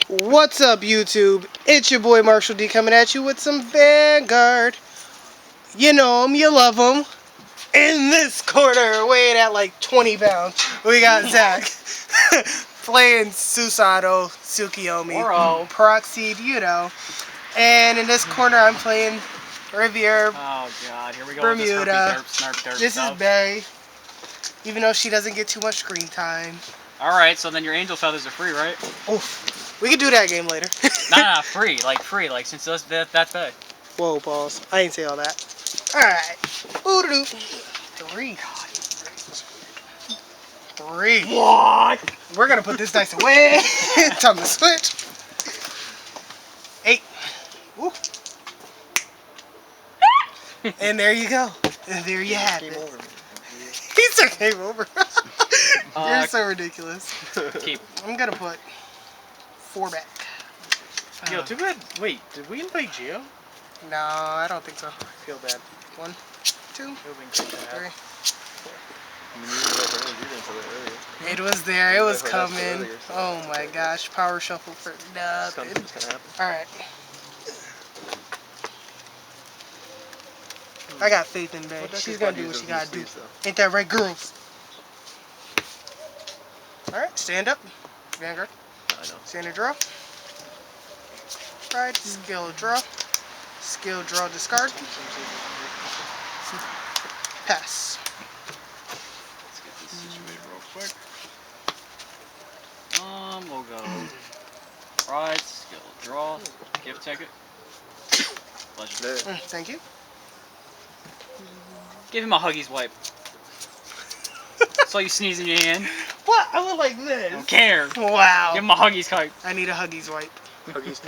What's up, YouTube? It's your boy Marshall D coming at you with some Vanguard. You know him, you love him. In this corner, weighing at like 20 pounds, we got Zach playing Susanoo, Tsukiyomi, proxy, you know. And in this corner, I'm playing Riviere. Oh god, here we go. Bermuda. With this herpy derp This stuff. is Bay, even though she doesn't get too much screen time. Alright, so then your angel feathers are free, right? Oh, we can do that game later. Nah, free, like since that's big. Whoa, balls. I didn't say all that. Alright. Ooh-doo-doo. Three. What? We're gonna put this dice away. Time to switch. 8. Ooh. And there you go. And there you have it. He said game over. You're so ridiculous. Keep. I'm gonna put 4 back. Yo, too bad. Wait, did we invite Gio? No, I don't think so. I feel bad. 1, 2, 3. It was there. It was coming. Oh my gosh. Power shuffle for nothing. Alright. I got faith in Bay. She's gonna do what she gotta do. Ain't that right, girls? Alright, stand up. Vanguard. Standard draw. Right, skill draw. Skill draw discard. Pass. Let's get this situated real quick. We'll go. Right, skill draw. Gift ticket. Pleasure. Thank you. Give him a Huggies wipe. Saw you sneeze in your hand. What? I look like this. Don't care. Wow. Give him a Huggies wipe. I need a Huggies wipe. Huggies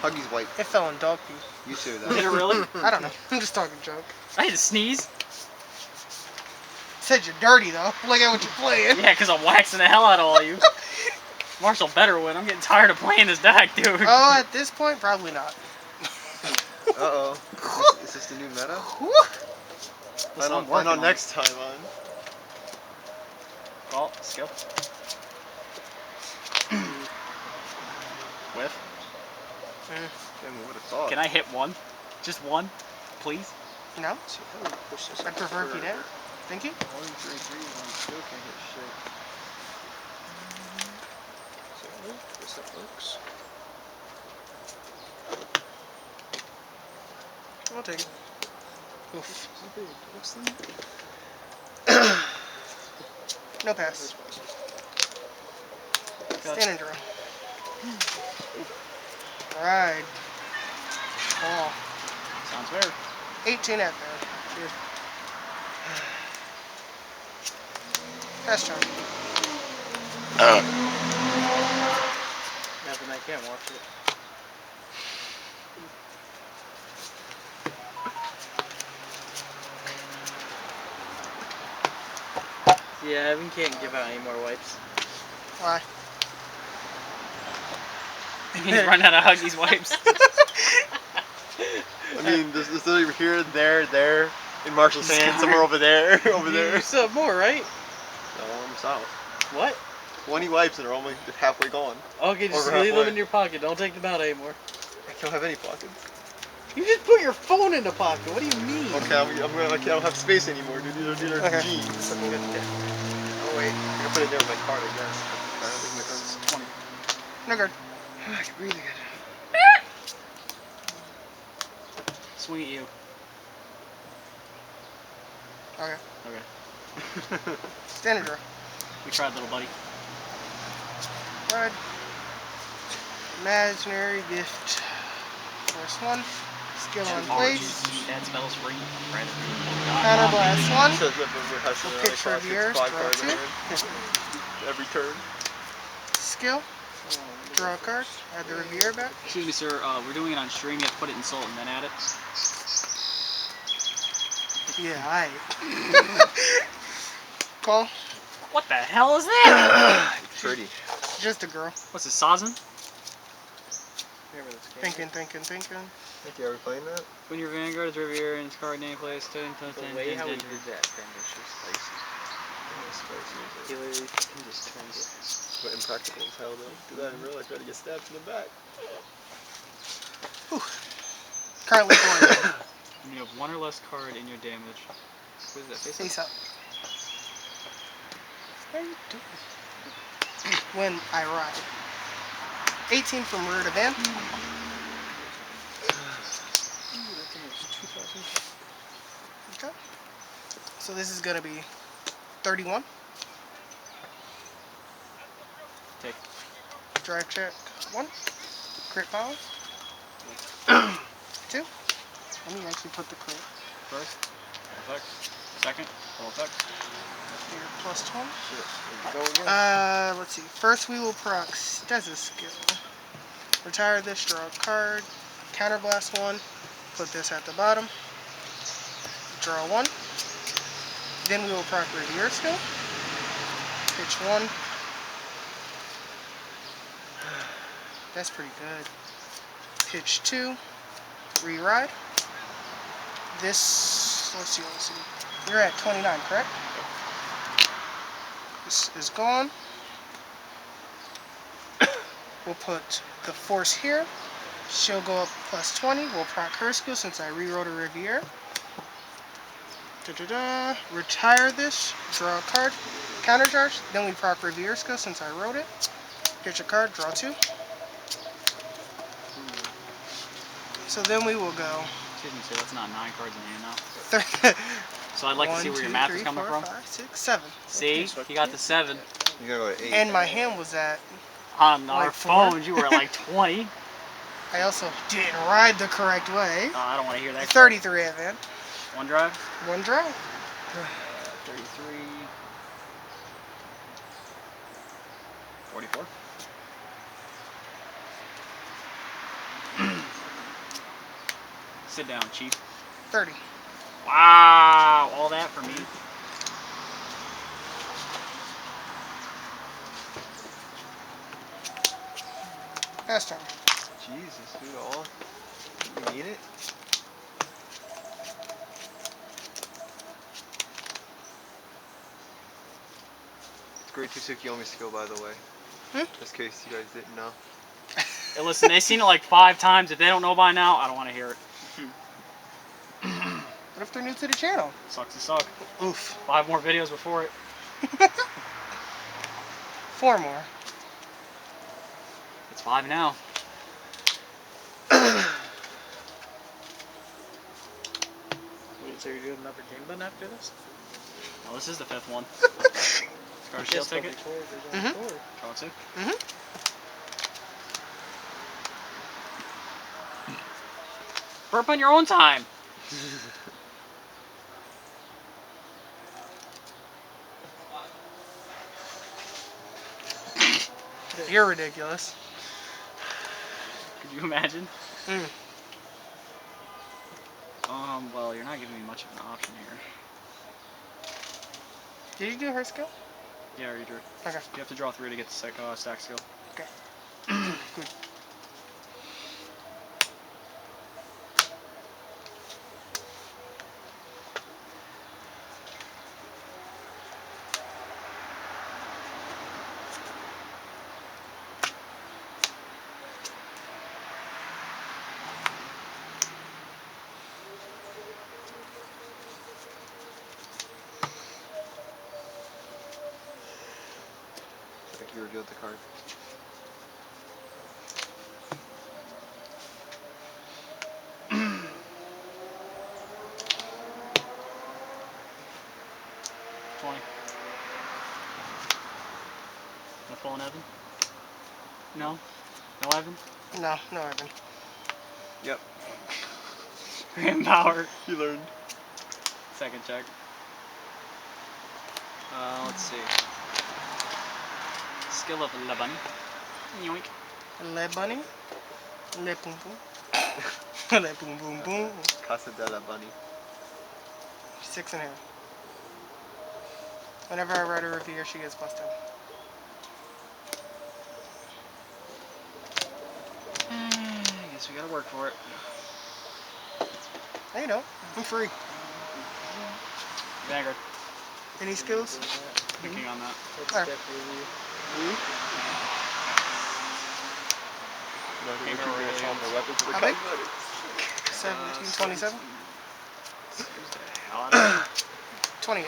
Huggies wipe. It fell in dog pee. You too, Did it really? I don't know. I'm just talking junk. I had to sneeze. Said you're dirty though. Look at what you're playing. Yeah, because I'm waxing the hell out of all you. Marshall better win. I'm getting tired of playing this deck, dude. Oh, at this point, probably not. Uh-oh. Is this the new meta? Why not next time on? Well, skill. Whiff. Can I hit one? Just one? Please? No. I prefer if you did. Thank you. 1, 3, 3, and still can't hit shit. So, I guess that works. I'll take it. Oof. No pass. Stand and draw. Alright. Ball. Sounds fair. 18 at that. Cheers. Pass turn. Nothing, I can't watch it. Yeah, Evan can't give out any more wipes. Why? He's run out of Huggies wipes. I mean, there's literally here, there, in Marshall's hand, somewhere over there, You still have more, right? No, I'm south. What? 20 wipes and they're only halfway gone. Okay, just Over leave them halfway. in your pocket. Don't take them out anymore. I don't have any pockets. You just put your phone in the pocket. What do you mean? Okay, I don't have space anymore, dude. These are Okay. jeans. Oh wait, I can put it there with my card, I guess. I don't think my card's 20. No guard. I can breathe again. Swing at you. Okay. Okay. Standard draw. We tried, little buddy. Right. Imaginary gift. First one. Skill on place. That spells free. Counter blast 1. Says that We'll pitch Riviere. Draw 2. Every turn. Skill. Draw a card. Add the Riviere back. Excuse me, sir. We're doing it on stream. You have to put it in salt and then add it. Yeah, I. Call. What the hell is that? Pretty. Just a girl. What's this, Sazin? Thinking. Think you ever playing that? When your Vanguard is Riviere and its card name plays, The way how we did that thing was just spicy. He literally fucking just turns it. But impractical as hell though. Do that in real life, try to get stabbed in the back. Currently 4. You have one or less card in your damage. What is that? Face up. How you doing? When I ride. 18 from rear to van. Okay. So this is gonna be 31. Take. Drive check 1. Crit power. 2. Let me actually put the crit. First, effect. Second, full effect. Here, plus 20. Shit. Go again. Let's see. First we will prox. That's a skill. Retire this, draw a card. Counterblast 1. Put this at the bottom. Draw 1. Then we will proc Riviere skill. Pitch 1. That's pretty good. Pitch 2. Re-ride. This, let's see. You're at 29, correct? This is gone. We'll put the force here. She'll go up plus 20. We'll proc her skill since I rewrote a Riviere. Retire this. Draw a card. Countercharge. Then we proc Riviere skill since I wrote it. Pitch a card. Draw 2. So then we will go. Excuse me, so that's not 9 cards in hand now. Third. So I'd like to see where your math is coming from. 5, 6, 7. See? You got the 7. You gotta go to 8. And my hand was at. On our Like 4? phones, you were at like 20. I also didn't ride the correct way. Oh, I don't want to hear that. 33 at van. One drive? 1 drive. 33. 44. Sit down, Chief. 30. Wow, all that for me. Last turn. Jesus, dude, all. You need it? It's great to Tsukiyomi skill, by the way. Just in case you guys didn't know. Hey, listen, they've seen it like 5 times. If they don't know by now, I don't want to hear it. What if they're new to the channel? Sucks to suck. Oof. 5 more videos before it. 4 more. It's 5 now. So you're doing another game then after this? No, this is the 5th one. Card shield ticket. Draw 2. Burp on your own time. You're ridiculous. Could you imagine? Mm. Well, you're not giving me much of an option here. Did you do her skill? Yeah, I already drew. Okay. You have to draw 3 to get the stack skill. Okay. Good. I think you revealed the card. No full 11? No? No Evan? No, no, Evan. Yep. Grand power. You learned. Second check. Let's see. Skill of Le Bunny. Yoink. Le bunny. Le boom boom. Le boom boom boom. Casa de la Bunny. 6 in hand. Whenever I write a Riviere, she gets plus 10. I guess we gotta work for it. Hey, you know, I'm free. Vanguard. Any skills? thinking on that. Alright. How big? 1727? Hell out of it. 28.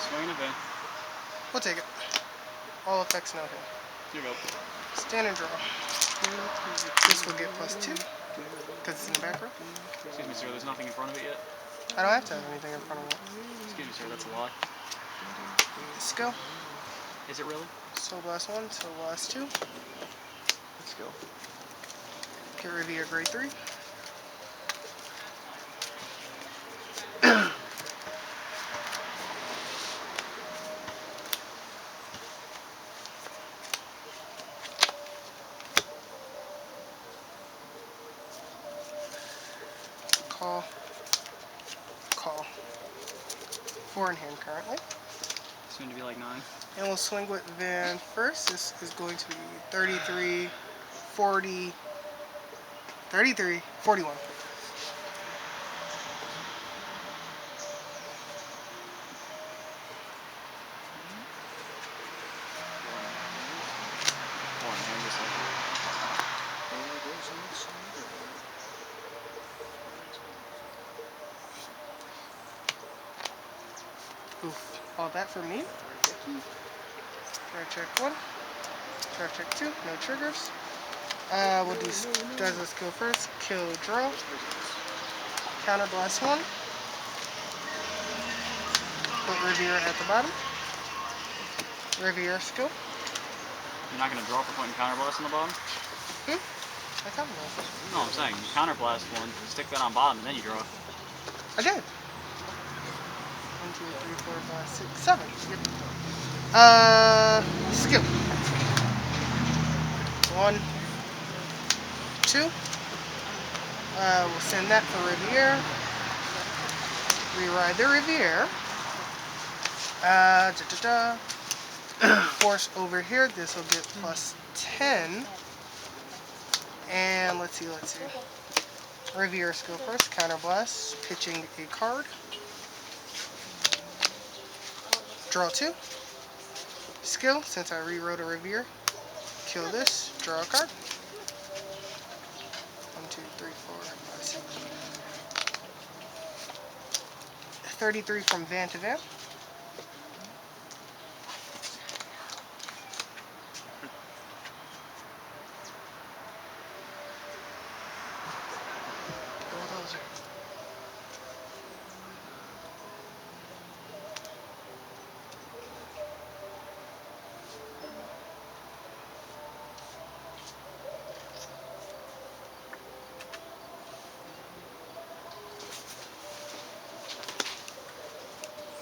Swing and a bit. We'll take it. All effects no hit. Here you go. Standard draw. This will get +2 because it's in the back row. Excuse me, sir. There's nothing in front of it yet. I don't have to have anything in front of it. Excuse me, sir. That's a lie. Skill. Is it really? Soul Blast 1, Soul Blast 2. Let's go. Get Riviere grade 3. Call. Call. 4 in hand currently. Soon to be like 9. And we'll swing with Van first. This is going to be 33, 40, 33, 41. Oof. All that for me. Try check 1. Try check 2. No triggers. We'll do Desert Skill first. Kill, draw. Counter Blast 1. Put Riviere at the bottom. Riviere skill. You're not going to draw for putting counterblast on the bottom? I counter blast. No, I'm saying you counterblast one, stick that on bottom, and then you draw. I did. 1, 2, 3, 4, 5, 6, 7. Yep. Skill. 1, 2. We'll send that for Riviere. Reride the Riviere. Force over here. This will get +10. And let's see. Riviere skill first. Counter blast. Pitching a card. Draw 2. Skill. Since I rewrote a Riviere. Kill this. Draw a card. 1, 2, 3, 4, 5, 6. 33 from van to van.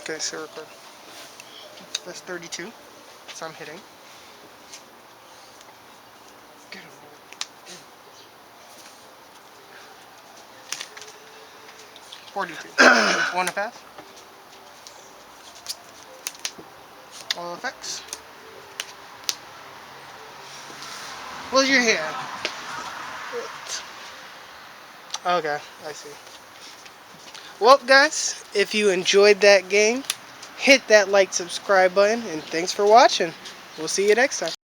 Okay, so record. That's 32. So I'm hitting. Get him. 42. One to pass. All effects. What's your hand? Okay, I see. Well, guys, if you enjoyed that game, hit that like, subscribe button, and thanks for watching. We'll see you next time.